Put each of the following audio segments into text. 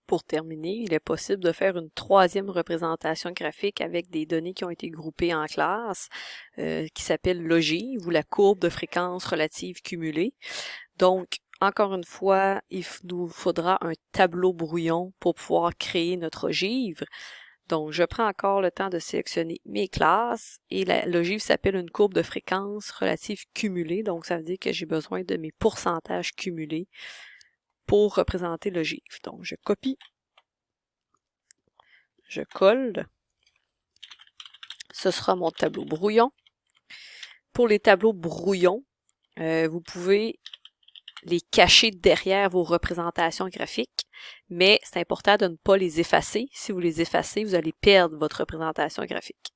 Pour terminer, il est possible de faire une troisième représentation graphique avec des données qui ont été groupées en classes, qui s'appelle l'ogive ou la courbe de fréquence relative cumulée. Donc, encore une fois, il nous faudra un tableau brouillon pour pouvoir créer notre ogive. Donc, je prends encore le temps de sélectionner mes classes et l'ogive s'appelle une courbe de fréquence relative cumulée. Donc, ça veut dire que j'ai besoin de mes pourcentages cumulés pour représenter l'ogive. Donc, je copie, je colle. Ce sera mon tableau brouillon. Pour les tableaux brouillons, vous pouvez les cacher derrière vos représentations graphiques, mais c'est important de ne pas les effacer. Si vous les effacez, vous allez perdre votre représentation graphique.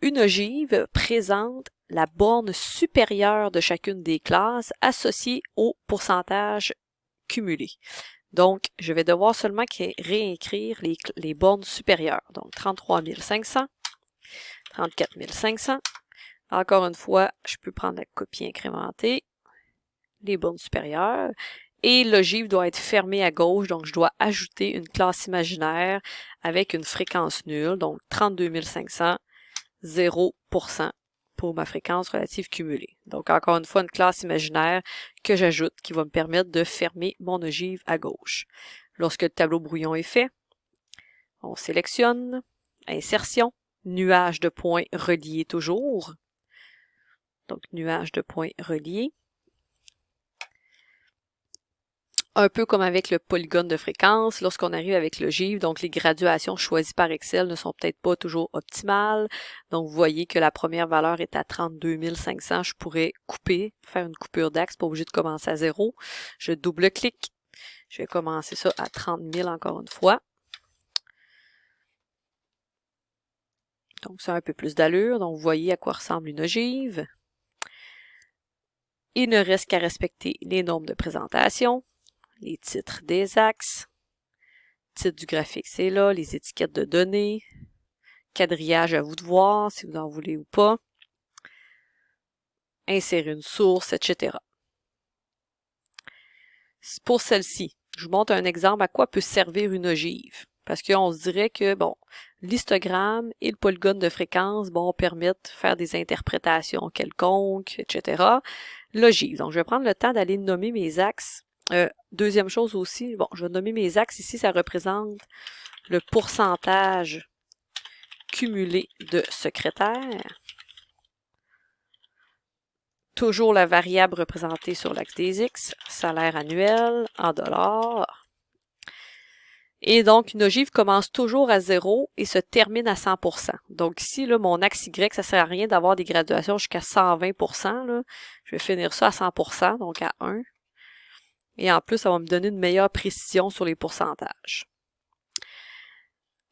Une ogive présente la borne supérieure de chacune des classes associée au pourcentage cumulé. Donc, je vais devoir seulement réécrire les bornes supérieures. Donc, 33 500, 34 500. Encore une fois, je peux prendre la copie incrémentée, les bornes supérieures, et l'ogive doit être fermée à gauche, donc je dois ajouter une classe imaginaire avec une fréquence nulle, donc 32 500, 0% pour ma fréquence relative cumulée. Donc, encore une fois, une classe imaginaire que j'ajoute qui va me permettre de fermer mon ogive à gauche. Lorsque le tableau brouillon est fait, on sélectionne, insertion, nuage de points reliés toujours. Donc, nuage de points reliés. Un peu comme avec le polygone de fréquence, lorsqu'on arrive avec l'ogive, donc les graduations choisies par Excel ne sont peut-être pas toujours optimales. Donc, vous voyez que la première valeur est à 32 500. Je pourrais couper, faire une coupure d'axe, pas obligé de commencer à 0. Je double-clique. Je vais commencer ça à 30 000 encore une fois. Donc, ça a un peu plus d'allure. Donc, vous voyez à quoi ressemble une ogive. Il ne reste qu'à respecter les nombres de présentation, les titres des axes, titre du graphique, c'est là, les étiquettes de données, quadrillage à vous de voir si vous en voulez ou pas, insérer une source, etc. Pour celle-ci, je vous montre un exemple à quoi peut servir une ogive. Parce qu'on se dirait que, bon, l'histogramme et le polygone de fréquence, bon, permettent de faire des interprétations quelconques, etc. L'ogive. Donc, je vais prendre le temps d'aller nommer mes axes. Deuxième chose aussi, bon, je vais nommer mes axes. Ici, ça représente le pourcentage cumulé de secrétaire. Toujours la variable représentée sur l'axe des X, salaire annuel en dollars. Et donc, une ogive commence toujours à 0 et se termine à 100%. Donc ici, là, mon axe Y, ça sert à rien d'avoir des graduations jusqu'à 120%. Là. Je vais finir ça à 100%, donc à 1. Et en plus, ça va me donner une meilleure précision sur les pourcentages.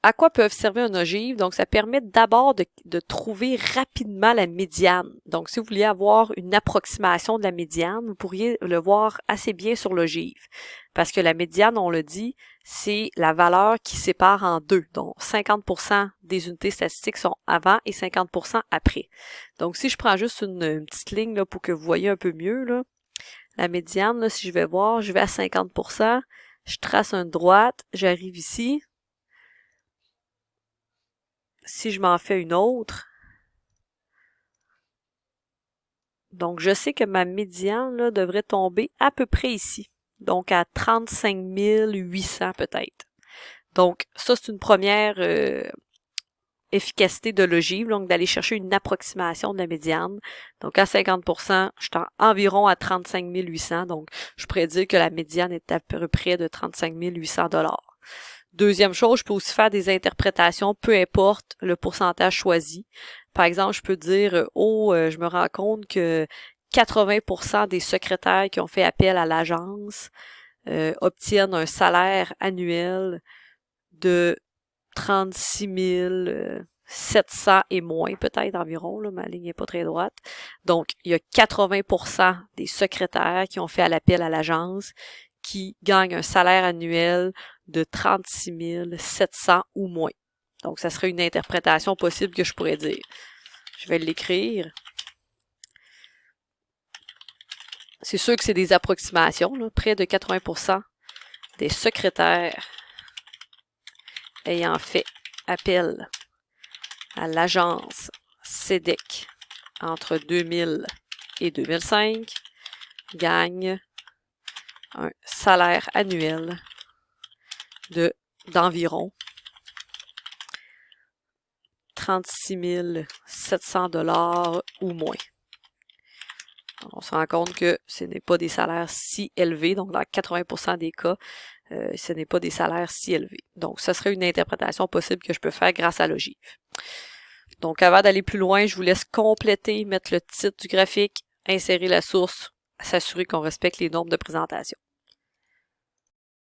À quoi peuvent servir une ogive? Donc, ça permet d'abord de trouver rapidement la médiane. Donc, si vous vouliez avoir une approximation de la médiane, vous pourriez le voir assez bien sur l'ogive. Parce que la médiane, on le dit, c'est la valeur qui sépare en deux. Donc, 50% des unités statistiques sont avant et 50% après. Donc, si je prends juste une petite ligne là, pour que vous voyez un peu mieux, là, la médiane, là, si je vais voir, je vais à 50%, je trace une droite, j'arrive ici. Si je m'en fais une autre, donc je sais que ma médiane là, devrait tomber à peu près ici, donc à 35 800 peut-être. Donc ça, c'est une première efficacité de l'ogive, donc d'aller chercher une approximation de la médiane. Donc à 50%, je suis environ à 35 800, donc je pourrais dire que la médiane est à peu près de 35 800 $. Deuxième chose, je peux aussi faire des interprétations, peu importe le pourcentage choisi. Par exemple, je peux dire, je me rends compte que 80% des secrétaires qui ont fait appel à l'agence obtiennent un salaire annuel de 36 700 et moins, peut-être environ, là, ma ligne n'est pas très droite. Donc, il y a 80% des secrétaires qui ont fait l'appel à l'agence qui gagnent un salaire annuel de 36 700 ou moins. Donc, ça serait une interprétation possible que je pourrais dire. Je vais l'écrire. C'est sûr que c'est des approximations, là. Près de 80% des secrétaires ayant fait appel à l'agence CEDEC entre 2000 et 2005 gagne un salaire annuel d'environ 36 700 $ ou moins. On se rend compte que ce n'est pas des salaires si élevés, donc dans 80% des cas, ce n'est pas des salaires si élevés. Donc, ce serait une interprétation possible que je peux faire grâce à l'ogive. Donc, avant d'aller plus loin, je vous laisse compléter, mettre le titre du graphique, insérer la source, s'assurer qu'on respecte les normes de présentation.